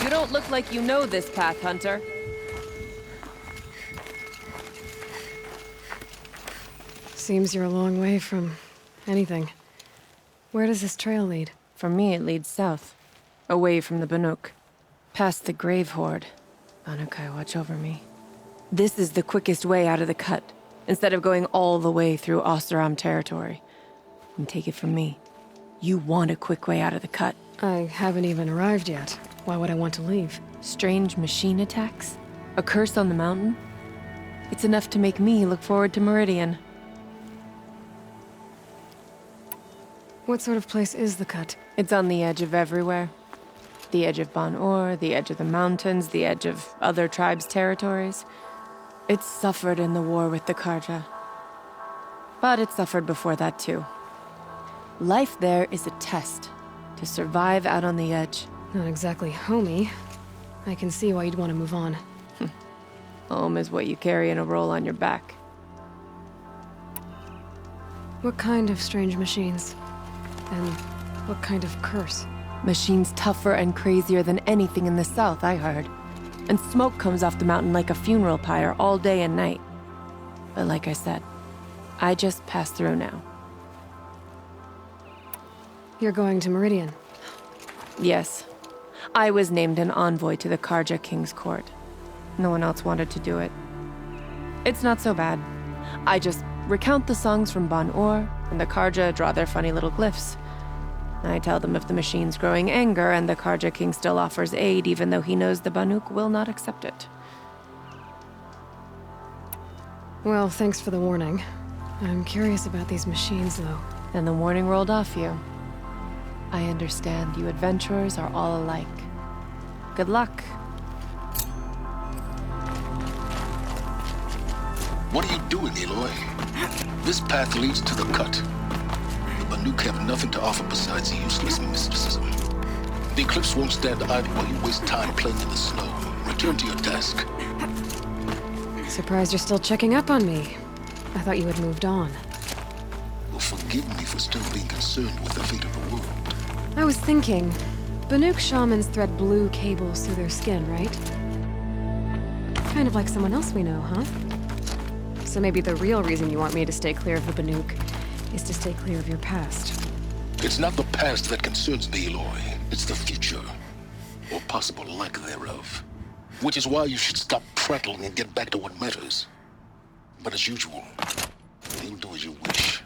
You don't look like you know this path, Hunter. Seems you're a long way from anything. Where does this trail lead? For me, it leads south. Away from the Banuk. Past the Grave Horde. Banukai, watch over me. This is the quickest way out of the cut, instead of going all the way through Oseram territory. And take it from me, you want a quick way out of the cut. I haven't even arrived yet. Why would I want to leave? Strange machine attacks? A curse on the mountain? It's enough to make me look forward to Meridian. What sort of place is the cut? It's on the edge of everywhere. The edge of Ban-Or, the edge of the mountains, the edge of other tribes' territories. It suffered in the war with the Carja. But it suffered before that too. Life there is a test to survive out on the edge. Not exactly homey. I can see why you'd want to move on. Home is what you carry in a roll on your back. What kind of strange machines? And what kind of curse? Machines tougher and crazier than anything in the south, I heard. And smoke comes off the mountain like a funeral pyre all day and night. But like I said, I just passed through now. You're going to Meridian? Yes. I was named an envoy to the Carja King's court. No one else wanted to do it. It's not so bad. I just recount the songs from Ban-Or, and the Carja draw their funny little glyphs. I tell them of the machine's growing anger, and the Carja King still offers aid, even though he knows the Banuk will not accept it. Well, thanks for the warning. I'm curious about these machines, though. And the warning rolled off you. I understand you adventurers are all alike. Good luck. What are you doing, Aloy? This path leads to the cut. The Banuk have nothing to offer besides useless mysticism. The Eclipse won't stand idle while you waste time playing in the snow. Return to your task. Surprised you're still checking up on me. I thought you had moved on. Well, forgive me for still being concerned with the fate of the world. I was thinking, Banuk shamans thread blue cables through their skin, right? Kind of like someone else we know, huh? So maybe the real reason you want me to stay clear of the Banuk is to stay clear of your past. It's not the past that concerns me, Aloy. It's the future. Or possible lack thereof. Which is why you should stop prattling and get back to what matters. But as usual, you'll do as you wish.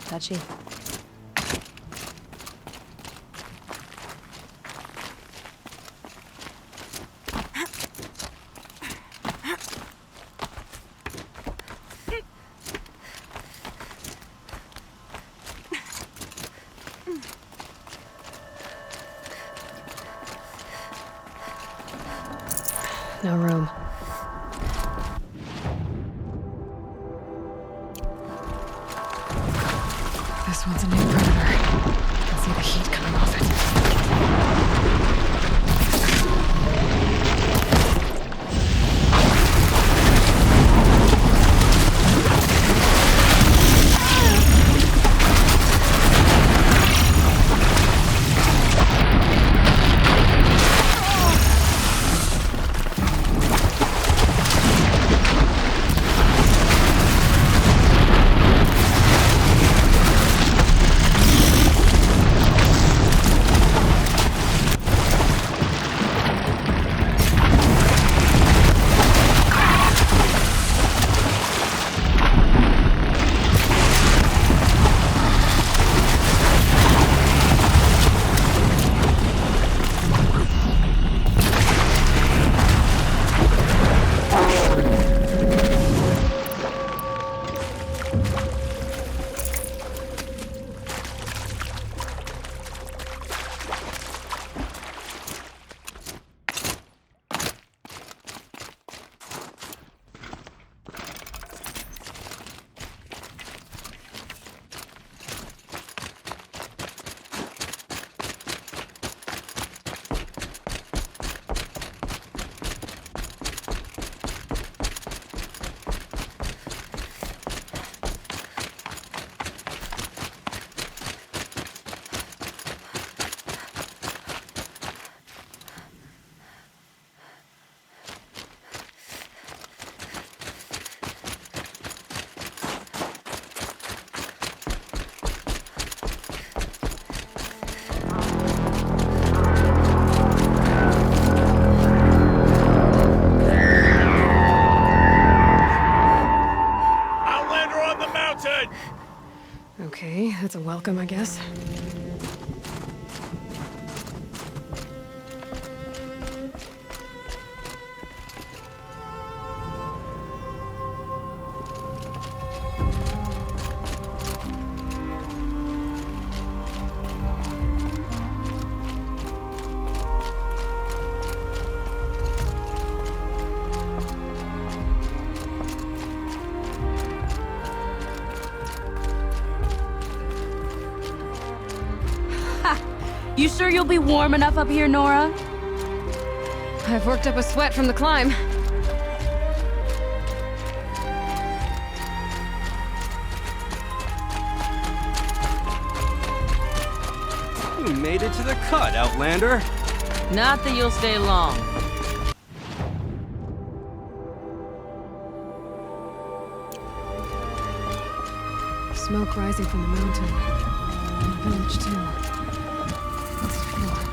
Touchy. No room. This one's a new perimeter. I can see the heat coming off it. welcome, I guess. You sure you'll be warm enough up here, Nora? I've worked up a sweat from the climb. You made it to the cut, Outlander. Not that you'll stay long. Smoke rising from the mountain. And the village, too. What's it for?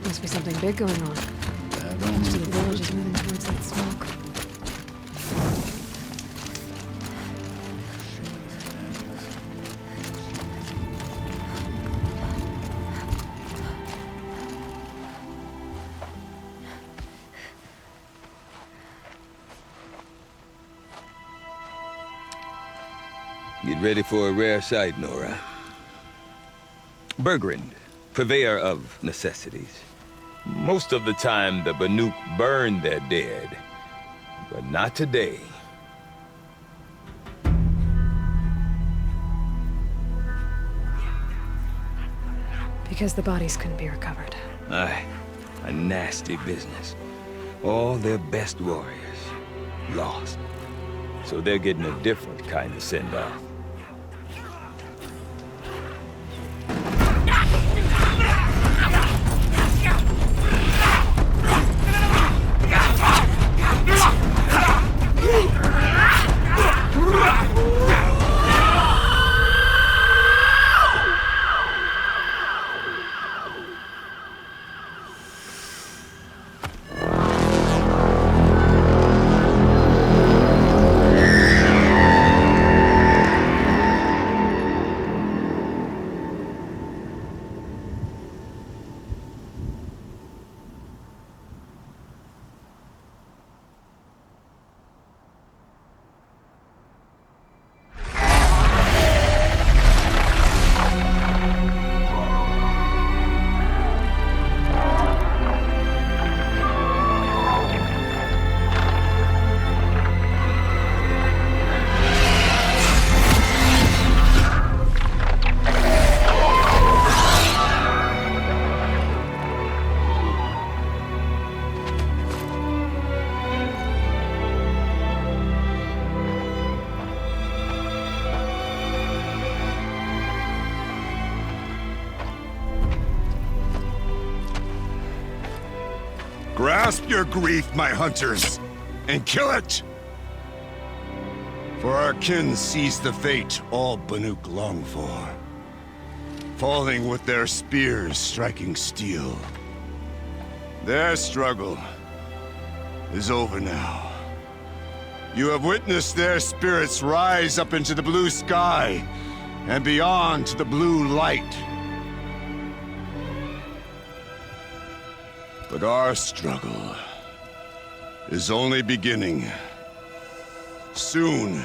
Must be something big going on. Most of the village is moving towards that smoke. Get ready for a rare sight, Nora. Bergrand, purveyor of necessities. Most of the time, the Banuk burn their dead, but not today. Because the bodies couldn't be recovered. Aye, a nasty business. All their best warriors lost. So they're getting a different kind of send-off. Grasp your grief, my hunters, and kill it! For our kin sees the fate all Banuk long for. Falling with their spears striking steel. Their struggle is over now. You have witnessed their spirits rise up into the blue sky and beyond to the blue light. But our struggle is only beginning. Soon,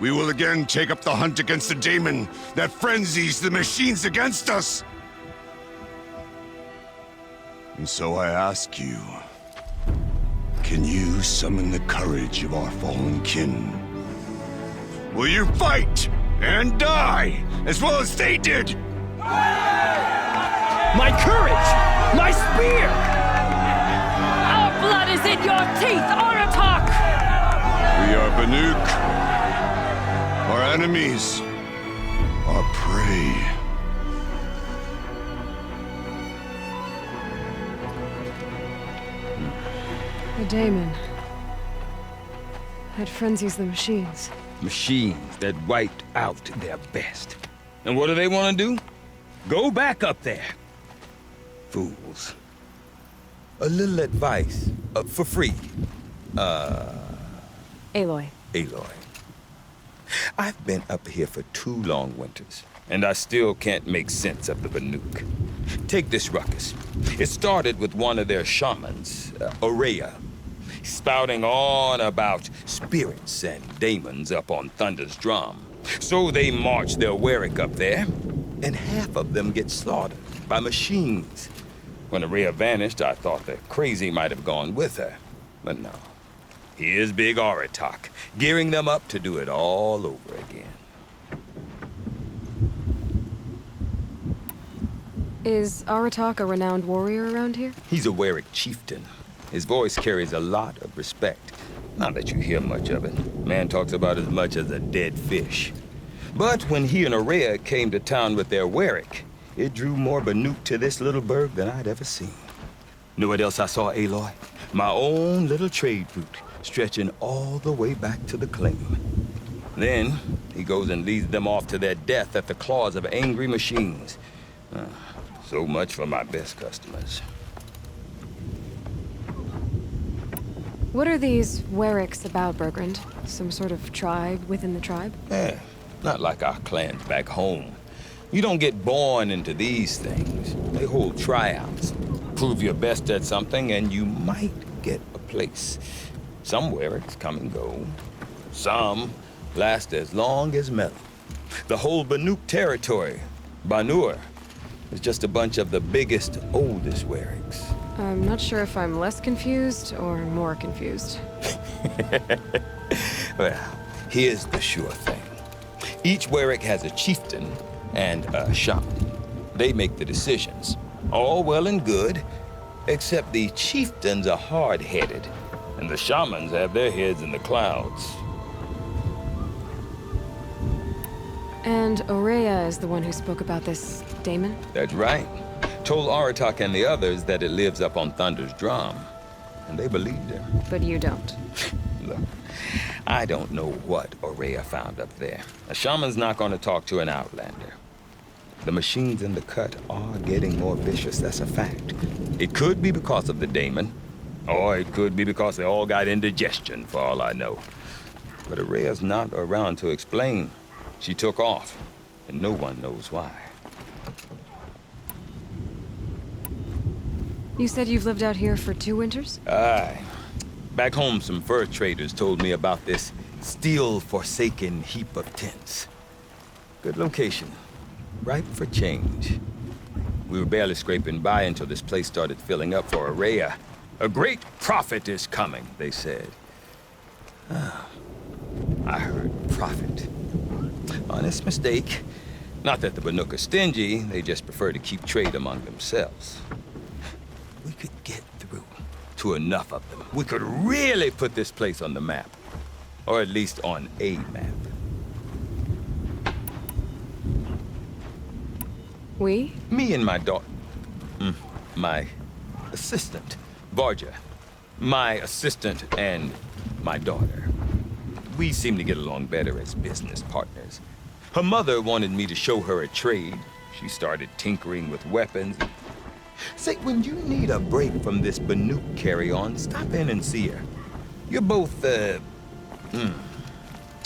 we will again take up the hunt against the daemon that frenzies the machines against us. And so I ask you, can you summon the courage of our fallen kin? Will you fight and die as well as they did? My courage! My spear! Our blood is in your teeth, Aratak! We are Banuk, Our enemies are prey. The Daemon. Had friends use the machines. Machines that wiped out their best. And what do they want to do? Go back up there. Fools. A little advice, for free. Aloy. Aloy. I've been up here for 2 long winters, and I still can't make sense of the Banuk. Take this ruckus. It started with one of their shamans, Ourea, spouting on about spirits and daemons up on Thunder's drum. So they march their Warwick up there, and half of them get slaughtered by machines. When Ourea vanished, I thought the crazy might have gone with her, but no. Here's Big Aratak, gearing them up to do it all over again. Is Aratak a renowned warrior around here? He's a Warwick chieftain. His voice carries a lot of respect. Not that you hear much of it. Man talks about as much as a dead fish. But when he and Ourea came to town with their Warwick, it drew more Banuk to this little burg than I'd ever seen. Know what else I saw, Aloy? My own little trade route, stretching all the way back to the claim. Then, he goes and leads them off to their death at the claws of angry machines. So much for my best customers. What are these Warwicks about, Bergrand? Some sort of tribe within the tribe? Not like our clans back home. You don't get born into these things. They hold tryouts. Prove your best at something and you might get a place. Some Warwicks come and go. Some last as long as metal. The whole Banuk territory, Banur, is just a bunch of the biggest, oldest Warwicks. I'm not sure if I'm less confused or more confused. Well, here's the sure thing. Each Warwick has a chieftain and a shaman. They make the decisions. All well and good, except the chieftains are hard-headed, and the shamans have their heads in the clouds. And Ourea is the one who spoke about this daemon? That's right. Told Aratak and the others that it lives up on Thunder's drum, and they believed him. But you don't. Look, I don't know what Ourea found up there. A shaman's not going to talk to an outlander. The machines in the cut are getting more vicious, that's a fact. It could be because of the daemon, or it could be because they all got indigestion, for all I know. But Ourea's not around to explain. She took off, and no one knows why. You said you've lived out here for 2 winters? Aye. Back home, some fur traders told me about this steel-forsaken heap of tents. Good location. Ripe for change. We were barely scraping by until this place started filling up for Ourea. A great prophet is coming, they said. I heard prophet. Honest mistake. Not that the Banuk are stingy, they just prefer to keep trade among themselves. We could get through to enough of them. We could really put this place on the map. Or at least on a map. We? Me and my daughter. My assistant, Varja. My assistant and my daughter. We seem to get along better as business partners. Her mother wanted me to show her a trade. She started tinkering with weapons. Say, when you need a break from this Banuk carry-on, stop in and see her. You're both,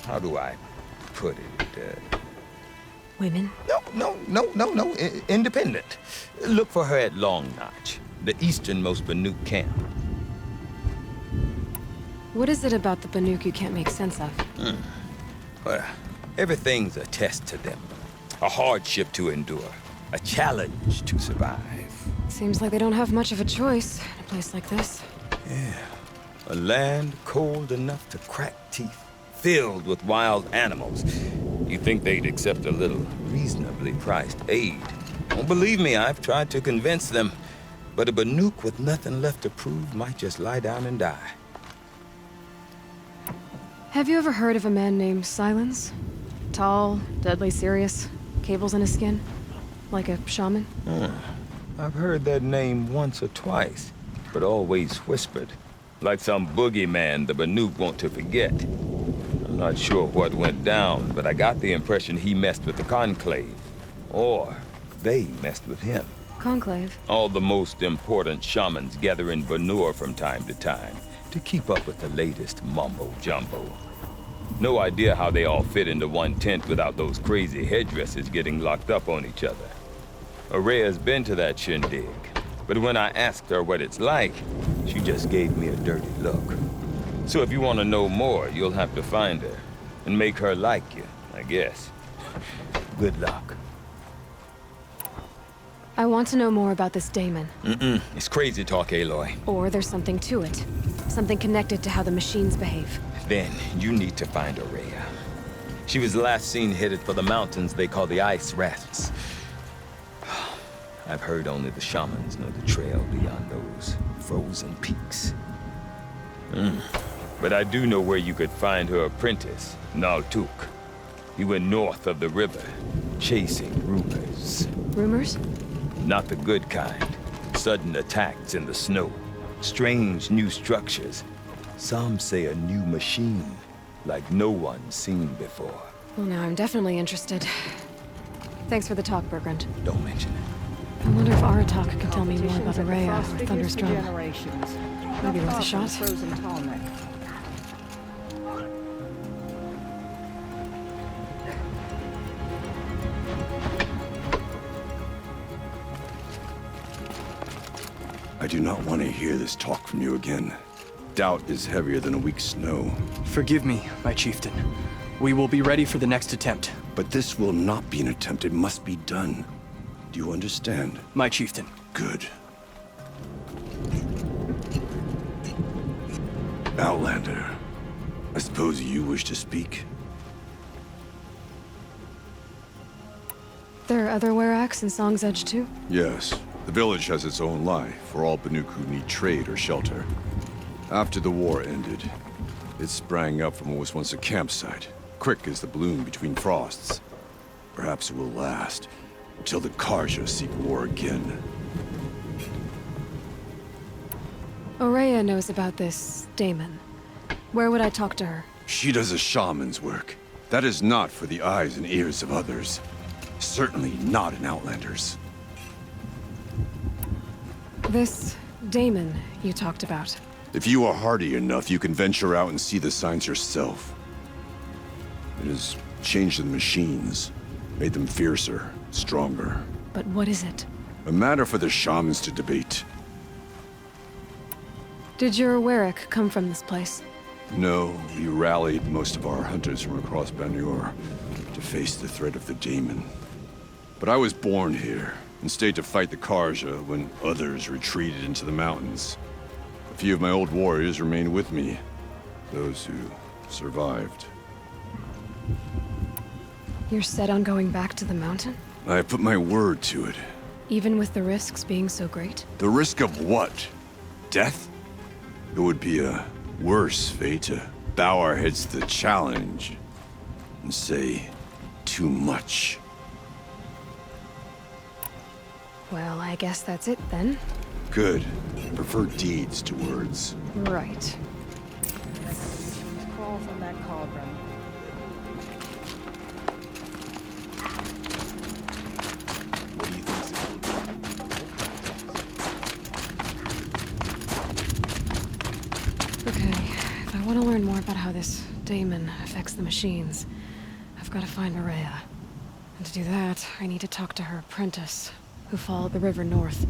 how do I put it? Women? No, independent. Look for her at Long Notch, the easternmost Banuk camp. What is it about the Banuk you can't make sense of? Well, everything's a test to them. A hardship to endure. A challenge to survive. Seems like they don't have much of a choice in a place like this. Yeah. A land cold enough to crack teeth, filled with wild animals. You'd think they'd accept a little reasonably priced aid. Don't believe me, I've tried to convince them. But a Banuk with nothing left to prove might just lie down and die. Have you ever heard of a man named Silence? Tall, deadly serious, cables in his skin. Like a shaman. I've heard that name once or twice, but always whispered. Like some boogeyman the Banuk want to forget. I'm not sure what went down, but I got the impression he messed with the Conclave. Or they messed with him. Conclave? All the most important shamans gather in Banur from time to time to keep up with the latest mumbo-jumbo. No idea how they all fit into one tent without those crazy headdresses getting locked up on each other. Araya's been to that shindig, but when I asked her what it's like, she just gave me a dirty look. So if you want to know more, you'll have to find her and make her like you, I guess. Good luck. I want to know more about this daemon. It's crazy talk, Aloy. Or there's something to it. Something connected to how the machines behave. Then you need to find Araya. She was last seen headed for the mountains they call the Ice Rafts. I've heard only the shamans know the trail beyond those frozen peaks. But I do know where you could find her apprentice, Naltuk. He went north of the river, chasing rumors. Rumors? Not the good kind. Sudden attacks in the snow. Strange new structures. Some say a new machine, like no one's seen before. Well, now I'm definitely interested. Thanks for the talk, Bergrand. Don't mention it. I wonder if Aratak can tell me more about Araya or Thunderstrom. Maybe worth a shot. Frozen Tallneck. I do not want to hear this talk from you again. Doubt is heavier than a week's snow. Forgive me, my chieftain. We will be ready for the next attempt. But this will not be an attempt. It must be done. Do you understand? My chieftain. Good. Outlander, I suppose you wish to speak? There are other Weraks in Song's Edge too? Yes. The village has its own life for all Banuk who need trade or shelter. After the war ended, it sprang up from what was once a campsite, quick as the bloom between frosts. Perhaps it will last, until the Karja seek war again. Araya knows about this daemon. Where would I talk to her? She does a shaman's work. That is not for the eyes and ears of others. Certainly not an Outlander's. This daemon you talked about. If you are hardy enough, you can venture out and see the signs yourself. It has changed the machines, made them fiercer, stronger. But what is it? A matter for the shamans to debate. Did your Werak come from this place? No, we rallied most of our hunters from across Banur to face the threat of the daemon. But I was born here, and stayed to fight the Karja when others retreated into the mountains. A few of my old warriors remained with me, those who survived. You're set on going back to the mountain? I have put my word to it. Even with the risks being so great? The risk of what? Death? It would be a worse fate to bow our heads to the challenge and say too much. Well, I guess that's it then. Good. Prefer deeds to words. Right. Crawl from that cauldron. What do you think? Okay, if I want to learn more about how this daemon affects the machines, I've got to find Araya. And to do that, I need to talk to her apprentice, who followed the river north.